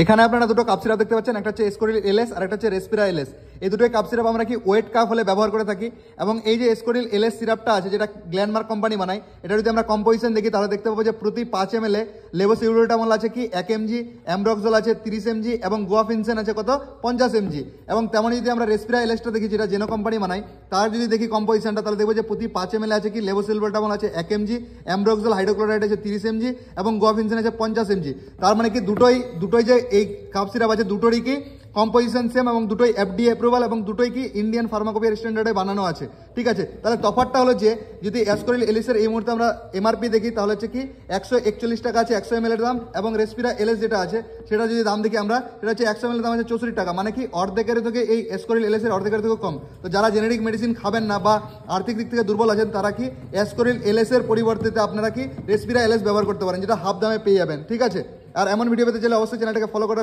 এখানে আপনারা দুটো কাপ সিরাপ দেখতে পাচ্ছেন, একটা হচ্ছে এসকোরিল এলএস আর একটা হচ্ছে রেসপিরা এলএস। এই দুটোই কাপ সিরাপ আমরা কি ওয়েট কাপ হলে ব্যবহার করে থাকি। এবং এই যে এসকোরিল এলএস সিরাপটা আছে, যেটা গ্ল্যানমার্ক কোম্পানি বানায়, এটা যদি আমরা কম্পোজিশন দেখি তাহলে দেখতে পাবো যে প্রতি 5 ml লেভোসিউরোটামল আছে কি 1 mg, অ্যামব্রক্সল আছে 30 mg এবং গুয়াফিনসেন আছে কত 50 mg। এবং তেমনই যদি আমরা রেসপিরা এলএসটা দেখি, যেটা জেনো কোম্পানি বানায়, তার যদি দেখি কম্পোজিশনটা, তাহলে দেখবো যে প্রতি 5 ml আছে কি লেভোসিউরোটামল আছে 1 mg, অ্যামব্রক্সল হাইড্রোক্লোরাইড আছে 30 mg এবং গুয়াফিনসেন আছে 50 mg। তার মানে কি দুটোই যে এই কাপ সিরাপ আছে দুটোরই কি কম্পোজিশন সেম এবং দুটোই এফডিএ অ্যাপ্রুভাল এবং দুটোই কি ইন্ডিয়ান ফার্মাকোপিয়ার স্ট্যান্ডার্ডে বানানো আছে। ঠিক আছে, তাহলে তফাৎটা হলো যে যদি এসকোরিল এলিসের এই মুহূর্তে আমরা এমআরপি দেখি তাহলে হচ্ছে কি 141 টাকা আছে 100 ml এর দাম, এবং রেসপিরা এলএস যেটা আছে সেটা যদি দাম দেখি আমরা, সেটা হচ্ছে 100 ml এর দাম আছে 64 টাকা। মানে কি অর্ধেকের থেকে এই এসকোরিল এলএসের অর্ধেকের থেকে কম। তো যারা জেনেরিক মেডিসিন খাবেন না বা আর্থিক দিক থেকে দুর্বল আছেন, তারা কি এসকোরিল এলএসের পরিবর্তে আপনারা কি রেসপিরা এলএস ব্যবহার করতে পারেন, যেটা হাফ দামে পেয়ে যাবেন। ঠিক আছে, আর এমন ভিডিও পেতে চাইলে অবশ্যই চ্যানেলটাকে ফলো করে